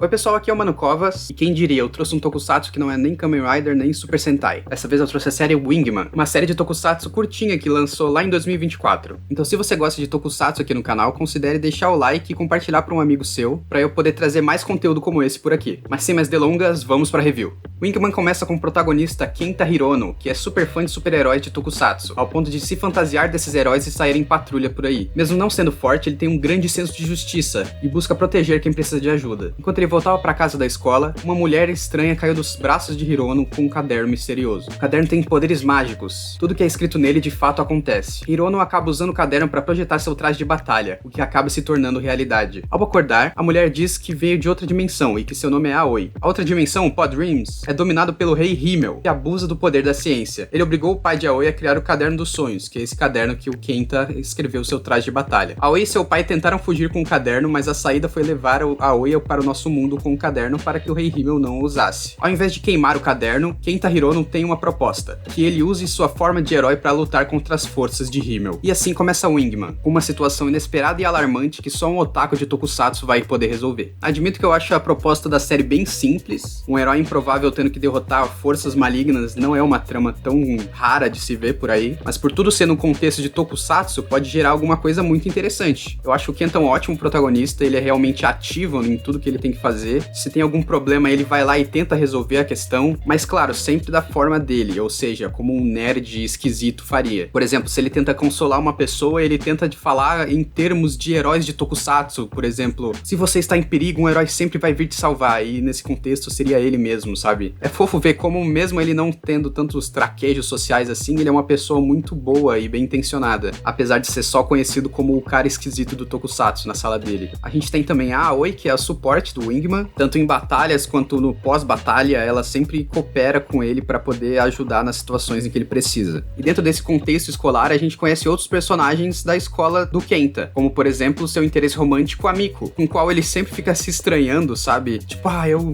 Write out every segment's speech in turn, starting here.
Oi pessoal, aqui é o Mano Covas, e quem diria, eu trouxe um tokusatsu que não é nem Kamen Rider nem Super Sentai. Dessa vez eu trouxe a série Wingman, uma série de tokusatsu curtinha que lançou lá em 2024. Então se você gosta de tokusatsu aqui no canal, considere deixar o like e compartilhar para um amigo seu, para eu poder trazer mais conteúdo como esse por aqui. Mas sem mais delongas, vamos pra review. Wingman começa com o protagonista Kenta Hirono, que é super fã de super-heróis de tokusatsu, ao ponto de se fantasiar desses heróis e sair em patrulha por aí. Mesmo não sendo forte, ele tem um grande senso de justiça e busca proteger quem precisa de ajuda. Enquanto ele voltava para casa da escola, uma mulher estranha caiu dos braços de Hirono com um caderno misterioso. O caderno tem poderes mágicos. Tudo que é escrito nele de fato acontece. Hirono acaba usando o caderno para projetar seu traje de batalha, o que acaba se tornando realidade. Ao acordar, a mulher diz que veio de outra dimensão e que seu nome é Aoi. A outra dimensão, o Pod Dreams, é dominado pelo rei Himmel, que abusa do poder da ciência. Ele obrigou o pai de Aoi a criar o Caderno dos Sonhos, que é esse caderno que o Kenta escreveu seu traje de batalha. Aoi e seu pai tentaram fugir com o caderno, mas a saída foi levar Aoi para o nosso mundo com o caderno para que o rei Himmel não o usasse. Ao invés de queimar o caderno, Kenta Hirono tem uma proposta, que ele use sua forma de herói para lutar contra as forças de Himmel. E assim começa Wingman, uma situação inesperada e alarmante que só um otaku de tokusatsu vai poder resolver. Admito que eu acho a proposta da série bem simples, um herói improvável tendo que derrotar forças malignas não é uma trama tão rara de se ver por aí, mas por tudo ser no contexto de tokusatsu, pode gerar alguma coisa muito interessante. Eu acho o Kenta um ótimo protagonista, ele é realmente ativo em tudo que ele tem que fazer. Se tem algum problema, ele vai lá e tenta resolver a questão, mas claro, sempre da forma dele, ou seja, como um nerd esquisito faria. Por exemplo, se ele tenta consolar uma pessoa, ele tenta falar em termos de heróis de tokusatsu, por exemplo, se você está em perigo, um herói sempre vai vir te salvar, e nesse contexto seria ele mesmo, sabe? É fofo ver como, mesmo ele não tendo tantos traquejos sociais assim, ele é uma pessoa muito boa e bem intencionada, apesar de ser só conhecido como o cara esquisito do tokusatsu na sala dele. A gente tem também a Aoi, que é a suporte do Wingman, tanto em batalhas quanto no pós-batalha, ela sempre coopera com ele para poder ajudar nas situações em que ele precisa. E dentro desse contexto escolar, a gente conhece outros personagens da escola do Kenta, como por exemplo, seu interesse romântico Amiko, com o qual ele sempre fica se estranhando, sabe? Tipo,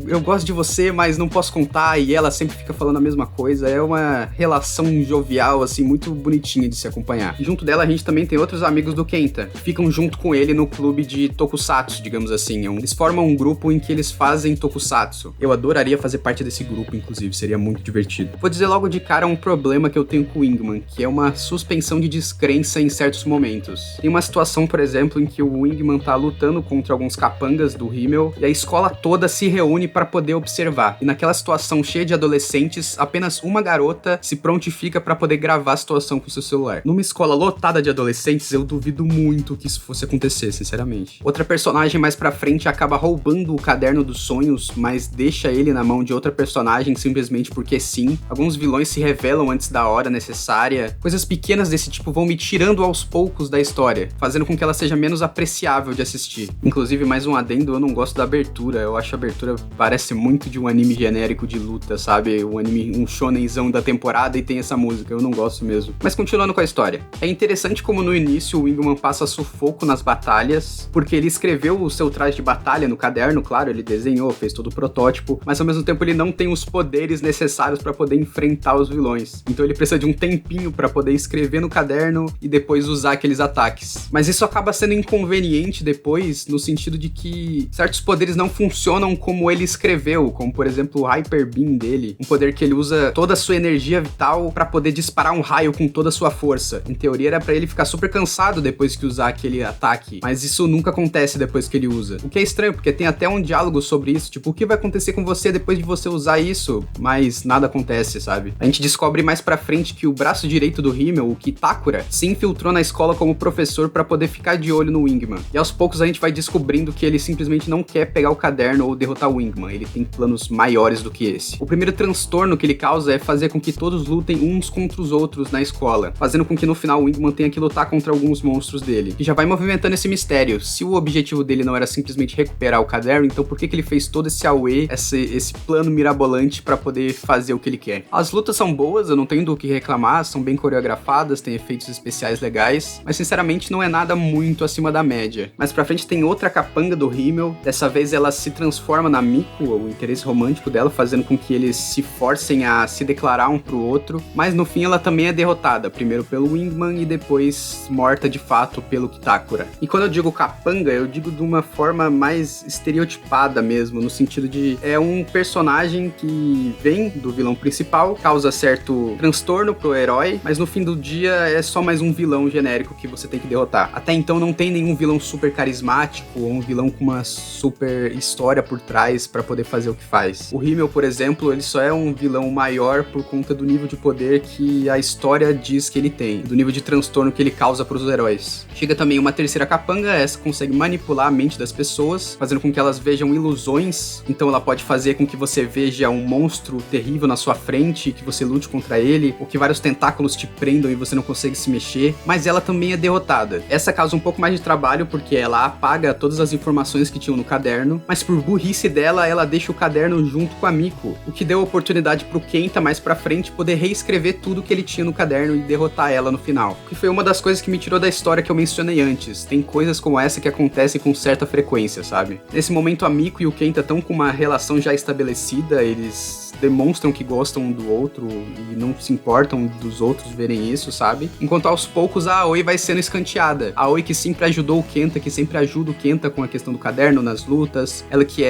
eu gosto de você, mas não posso contar, e ela sempre fica falando a mesma coisa. É uma relação jovial, assim, muito bonitinha de se acompanhar. E junto dela, a gente também tem outros amigos do Kenta, que ficam junto com ele no clube de tokusatsu, digamos assim. Eles formam um grupo em que eles fazem tokusatsu. Eu adoraria fazer parte desse grupo, inclusive, seria muito divertido. Vou dizer logo de cara um problema que eu tenho com o Wingman, que é uma suspensão de descrença em certos momentos. Tem uma situação, por exemplo, em que o Wingman tá lutando contra alguns capangas do Himmel, e a escola toda se reúne para poder observar. E naquela situação cheia de adolescentes, apenas uma garota se prontifica para poder gravar a situação com seu celular. Numa escola lotada de adolescentes, eu duvido muito que isso fosse acontecer, sinceramente. Outra personagem mais pra frente acaba roubando o Caderno dos Sonhos, mas deixa ele na mão de outra personagem simplesmente porque sim. Alguns vilões se revelam antes da hora necessária. Coisas pequenas desse tipo vão me tirando aos poucos da história, fazendo com que ela seja menos apreciável de assistir. Inclusive, mais um adendo, eu não gosto da abertura. Eu acho a abertura parece muito de um anime genérico de luta, sabe? Um shonenzão da temporada e tem essa música. Eu não gosto mesmo. Mas continuando com a história. É interessante como no início o Wingman passa sufoco nas batalhas, porque ele escreveu o seu traje de batalha no caderno, claro, ele desenhou, fez todo o protótipo, mas ao mesmo tempo ele não tem os poderes necessários para poder enfrentar os vilões. Então ele precisa de um tempinho para poder escrever no caderno e depois usar aqueles ataques. Mas isso acaba sendo inconveniente depois, no sentido de que certos poderes não funcionam como ele escreveu, como por exemplo o Hyper Beam dele, um poder que ele usa toda a sua energia vital para poder disparar um raio com toda a sua força. Em teoria era para ele ficar super cansado depois que usar aquele ataque, mas isso nunca acontece depois que ele usa. O que é estranho, porque tem até um diálogo sobre isso, tipo, o que vai acontecer com você depois de você usar isso? Mas nada acontece, sabe? A gente descobre mais pra frente que o braço direito do Himmel, o Kitakura, se infiltrou na escola como professor pra poder ficar de olho no Wingman. E aos poucos a gente vai descobrindo que ele simplesmente não quer pegar o caderno ou derrotar o Wingman, ele tem planos maiores do que esse. O primeiro transtorno que ele causa é fazer com que todos lutem uns contra os outros na escola, fazendo com que no final o Wingman tenha que lutar contra alguns monstros dele, que já vai movimentando esse mistério. Se o objetivo dele não era simplesmente recuperar o caderno, então por que ele fez todo esse auê, esse plano mirabolante pra poder fazer o que ele quer? As lutas são boas, eu não tenho do que reclamar, são bem coreografadas, tem efeitos especiais legais, mas sinceramente não é nada muito acima da média. Mais pra frente tem outra capanga do Himmel, dessa vez ela se transforma na Miko, o interesse romântico dela, fazendo com que eles se forcem a se declarar um pro outro, mas no fim ela também é derrotada, primeiro pelo Wingman e depois morta de fato pelo Kitakura. E quando eu digo capanga, eu digo de uma forma mais estereotipada estereotipada mesmo, no sentido de é um personagem que vem do vilão principal, causa certo transtorno pro herói, mas no fim do dia é só mais um vilão genérico que você tem que derrotar. Até então não tem nenhum vilão super carismático ou um vilão com uma super história por trás pra poder fazer o que faz. O Himmel, por exemplo, ele só é um vilão maior por conta do nível de poder que a história diz que ele tem, do nível de transtorno que ele causa pros heróis. Chega também uma terceira capanga, essa consegue manipular a mente das pessoas, fazendo com que elas vejam ilusões, então ela pode fazer com que você veja um monstro terrível na sua frente, que você lute contra ele, ou que vários tentáculos te prendam e você não consegue se mexer, mas ela também é derrotada. Essa causa um pouco mais de trabalho porque ela apaga todas as informações que tinham no caderno, mas por burrice dela, ela deixa o caderno junto com a Miko, o que deu a oportunidade pro Kenta mais pra frente poder reescrever tudo que ele tinha no caderno e derrotar ela no final. Que foi uma das coisas que me tirou da história que eu mencionei antes. Tem coisas como essa que acontecem com certa frequência, sabe? Nesse momento a Miko e o Kenta estão com uma relação já estabelecida, eles demonstram que gostam um do outro e não se importam dos outros verem isso, sabe? Enquanto aos poucos a Aoi vai sendo escanteada. A Aoi que sempre ajudou o Kenta, que sempre ajuda o Kenta com a questão do caderno nas lutas, ela que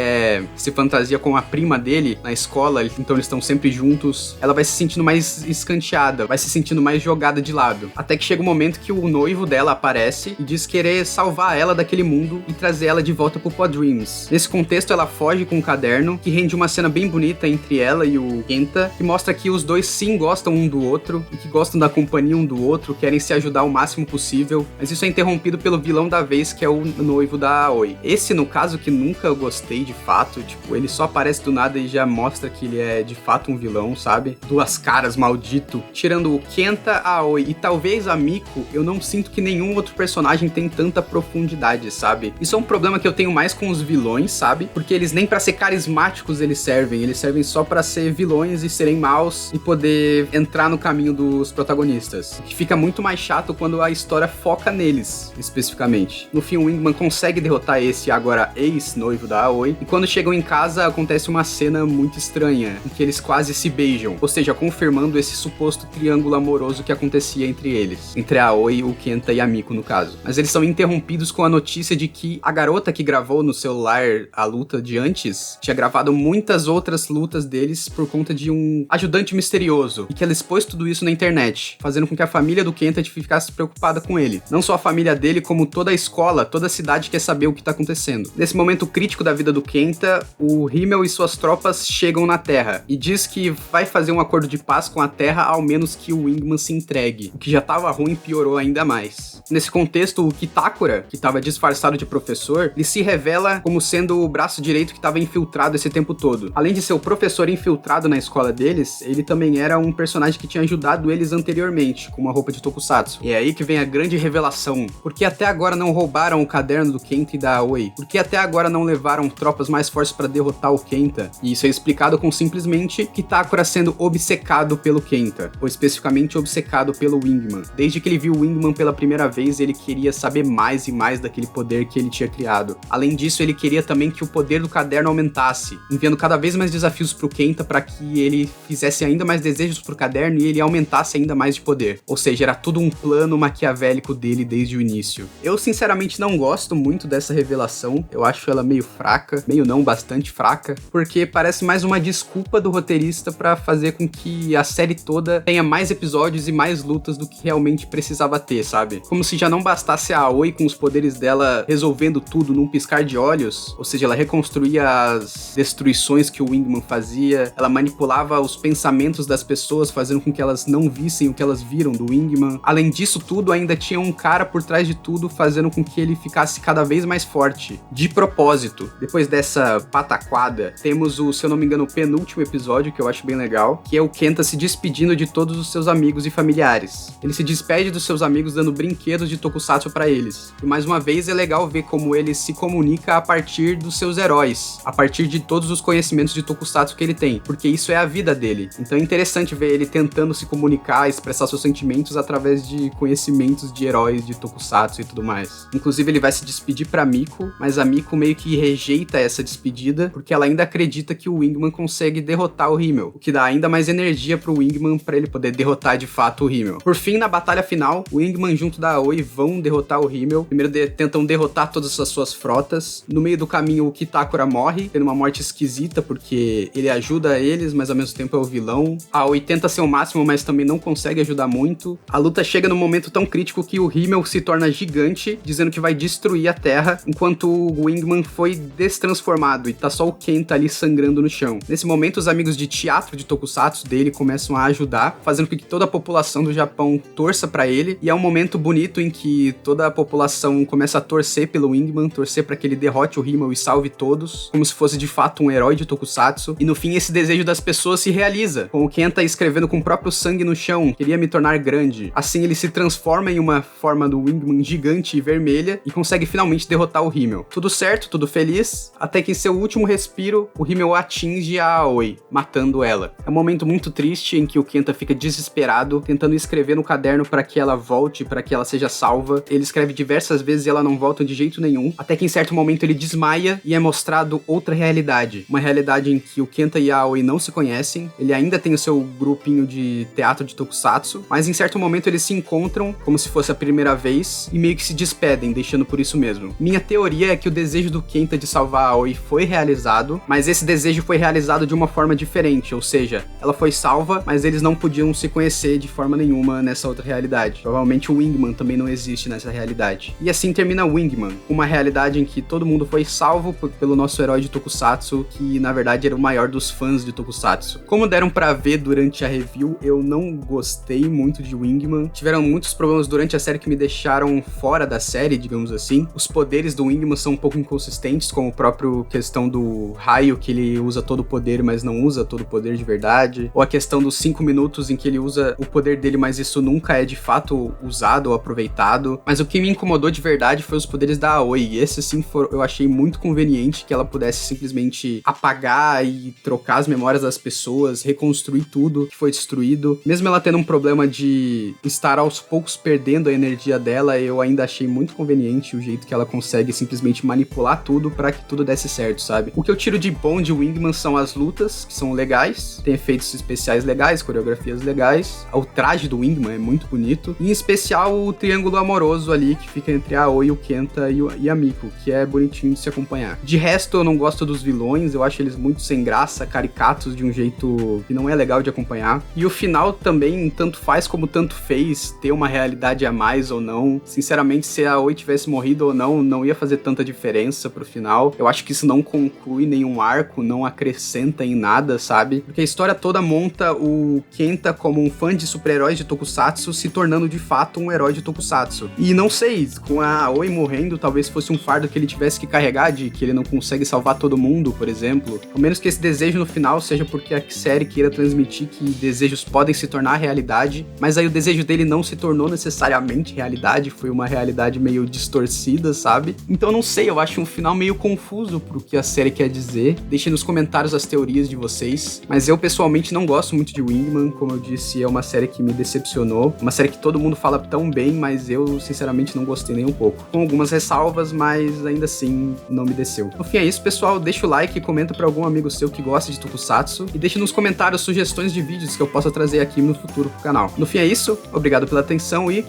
se fantasia com a prima dele na escola, então eles estão sempre juntos, ela vai se sentindo mais escanteada, vai se sentindo mais jogada de lado. Até que chega um momento que o noivo dela aparece e diz querer salvar ela daquele mundo e trazer ela de volta pro Pod Dreams. Nesse contexto ela foge com o caderno, que rende uma cena bem bonita entre ela e o Kenta, que mostra que os dois sim gostam um do outro e que gostam da companhia um do outro, querem se ajudar o máximo possível, mas isso é interrompido pelo vilão da vez, que é o noivo da Aoi. Esse, no caso, que nunca gostei de fato, tipo, ele só aparece do nada e já mostra que ele é de fato um vilão, sabe? Duas caras, maldito. Tirando o Kenta, a Aoi e talvez a Miko, eu não sinto que nenhum outro personagem tem tanta profundidade, sabe? Isso é um problema que eu tenho mais com os vilões, sabe? Porque eles nem pra ser carismáticos eles servem só pra ser vilões e serem maus e poder entrar no caminho dos protagonistas. O que fica muito mais chato quando a história foca neles, especificamente. No fim, o Wingman consegue derrotar esse agora ex-noivo da Aoi, e quando chegam em casa acontece uma cena muito estranha, em que eles quase se beijam, ou seja, confirmando esse suposto triângulo amoroso que acontecia entre eles, entre a Aoi, o Kenta e a Miko no caso. Mas eles são interrompidos com a notícia de que a garota que gravou no celular a luta de antes, tinha gravado muitas outras lutas deles por conta de um ajudante misterioso, e que ela expôs tudo isso na internet, fazendo com que a família do Kenta ficasse preocupada com ele. Não só a família dele, como toda a escola, toda a cidade quer saber o que tá acontecendo. Nesse momento crítico da vida do Kenta, o Himmel e suas tropas chegam na Terra, e diz que vai fazer um acordo de paz com a Terra, ao menos que o Wingman se entregue. O que já tava ruim piorou ainda mais. Nesse contexto, o Kitakura, que tava disfarçado de professor, ele se revela como sendo o braço direito que tava infiltrado esse tempo todo. Além de ser o professor infiltrado na escola deles, ele também era um personagem que tinha ajudado eles anteriormente, com uma roupa de tokusatsu. E é aí que vem a grande revelação. Por que até agora não roubaram o caderno do Kenta e da Aoi? Por que até agora não levaram tropas mais fortes pra derrotar o Kenta? E isso é explicado com simplesmente Kitakura sendo obcecado pelo Kenta, ou especificamente obcecado pelo Wingman. Desde que ele viu o Wingman pela primeira vez, ele queria saber mais e mais daquele poder que ele tinha criado. Além disso, ele queria também que o poder do caderno aumentasse, enviando cada vez mais desafios pro Kenta para que ele fizesse ainda mais desejos pro caderno e ele aumentasse ainda mais de poder. Ou seja, era tudo um plano maquiavélico dele desde o início. Eu sinceramente não gosto muito dessa revelação, eu acho ela meio fraca, meio não, bastante fraca, porque parece mais uma desculpa do roteirista para fazer com que a série toda tenha mais episódios e mais lutas do que realmente precisava ter, sabe? Como se já não bastasse a Aoi com os poderes dela resolvendo tudo num piscar de olhos, ou seja, ela reconstruía as destruições que o Wingman fazia, ela manipulava os pensamentos das pessoas, fazendo com que elas não vissem o que elas viram do Wingman. Além disso tudo, ainda tinha um cara por trás de tudo, fazendo com que ele ficasse cada vez mais forte, de propósito. Depois dessa pataquada, temos o, se eu não me engano, o penúltimo episódio, que eu acho bem legal, que é o Kenta se despedindo de todos os seus amigos e familiares. Ele se despede dos seus amigos dando brinquedos de tokusatsu pra eles. E mais uma vez é legal ver como ele se comunica a partir dos seus heróis, a partir de todos os conhecimentos de tokusatsu que ele tem, porque isso é a vida dele. Então é interessante ver ele tentando se comunicar, expressar seus sentimentos através de conhecimentos de heróis de tokusatsu e tudo mais. Inclusive ele vai se despedir pra Miko, mas a Miko meio que rejeita essa despedida, porque ela ainda acredita que o Wingman consegue derrotar o Himmel, o que dá ainda mais energia pro Wingman pra ele poder derrotar de fato o Himmel. Por fim, na batalha final, o Wingman junto da Aoi vão derrotar o Himmel. Primeiro tentam derrotar todas as suas frotas. No meio do caminho o Kitakura morre, tendo uma morte esquisita, porque ele ajuda eles, mas ao mesmo tempo é o vilão. A Aoi tenta ser o máximo, mas também não consegue ajudar muito. A luta chega num momento tão crítico que o Himmel se torna gigante, dizendo que vai destruir a Terra, enquanto o Wingman foi destransformado e tá só o Kenta ali sangrando no chão. Nesse momento, os amigos de teatro de Tokusatsu dele começam a ajudar, fazendo com que toda a população do Japão torça pra ele, e é um momento bonito em que toda a população começa a torcer pelo Wingman, torcer pra que ele derrote o Himmel e salve todos, como se fosse de fato um herói de Tokusatsu, e no fim esse desejo das pessoas se realiza, com o Kenta escrevendo com o próprio sangue no chão: queria me tornar grande. Assim ele se transforma em uma forma do Wingman gigante e vermelha, e consegue finalmente derrotar o Himmel. Tudo certo, tudo feliz, até que em seu último respiro, o Himmel atinge a Aoi, matando ela. É um momento muito triste em que o Kenta fica desesperado, tentando escrever no caderno para que ela volte, para que ela seja salva. Ele escreve diversas vezes e ela não volta de jeito nenhum, até que em certo momento ele desmaia e é mostrado outra realidade. Uma realidade em que o Kenta e a Aoi não se conhecem, ele ainda tem o seu grupinho de teatro de Tokusatsu, mas em certo momento eles se encontram, como se fosse a primeira vez, e meio que se despedem, deixando por isso mesmo. Minha teoria é que o desejo do Kenta de salvar a Aoi foi realizado, mas esse desejo foi realizado de uma forma diferente, ou seja, ela foi salva, mas eles não podiam se conhecer de forma nenhuma nessa outra realidade. Provavelmente o Wingman também não existe nessa realidade. E assim termina Wingman, uma realidade em que todo mundo foi salvo pelo nosso herói de Tokusatsu, que na verdade era o maior dos fãs de Tokusatsu. Como deram pra ver durante a review, eu não gostei muito de Wingman. Tiveram muitos problemas durante a série que me deixaram fora da série, digamos assim. Os poderes do Wingman são um pouco inconsistentes, como a própria questão do raio, que ele usa todo o poder, mas não usa todo o poder de verdade. Ou a questão dos 5 minutos em que ele usa o poder dele, mas isso nunca é de fato usado ou aproveitado. Mas o que me incomodou de verdade foi os poderes da Aoi. E esse sim eu achei muito conveniente que ela pudesse simplesmente apagar e trocar as memórias das pessoas, reconstruir tudo que foi destruído. Mesmo ela tendo um problema de estar aos poucos perdendo a energia dela, eu ainda achei muito conveniente o jeito que ela consegue simplesmente manipular tudo pra que tudo desse certo, sabe? O que eu tiro de bom de Wingman são as lutas, que são legais, tem efeitos especiais legais, coreografias legais, o traje do Wingman é muito bonito, e em especial o triângulo amoroso ali que fica entre a Aoi, o Kenta e a Miko, que é bonitinho de se acompanhar. De resto, eu não gosto dos vilões, eu acho eles muito sem graça, caricatos de um jeito que não é legal de acompanhar. E o final também, tanto faz como tanto fez, ter uma realidade a mais ou não. Sinceramente, se a Aoi tivesse morrido ou não, não ia fazer tanta diferença pro final. Eu acho que isso não conclui nenhum arco, não acrescenta em nada, sabe? Porque a história toda monta o Kenta como um fã de super-heróis de Tokusatsu se tornando de fato um herói de Tokusatsu. E não sei, com a Aoi morrendo, talvez fosse um fardo que ele tivesse que carregar, de que ele não consegue salvar todo mundo, por exemplo. Ao menos que esse desejo no final seja porque a série queira transmitir que desejos podem se tornar realidade, mas aí o desejo dele não se tornou necessariamente realidade, foi uma realidade meio distorcida, sabe? Então não sei, eu acho um final meio confuso pro que a série quer dizer. Deixem nos comentários as teorias de vocês, mas eu pessoalmente não gosto muito de Wingman, como eu disse, é uma série que me decepcionou, uma série que todo mundo fala tão bem, mas eu sinceramente não gostei nem um pouco. Com algumas ressalvas, mas ainda assim não me desceu. No fim é isso, pessoal, deixa o like, comenta pra algum amigo seu que gosta de Tokusatsu e deixe nos comentários sugestões de vídeos que eu possa trazer aqui no futuro pro canal. No fim é isso, obrigado pela atenção e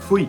fui!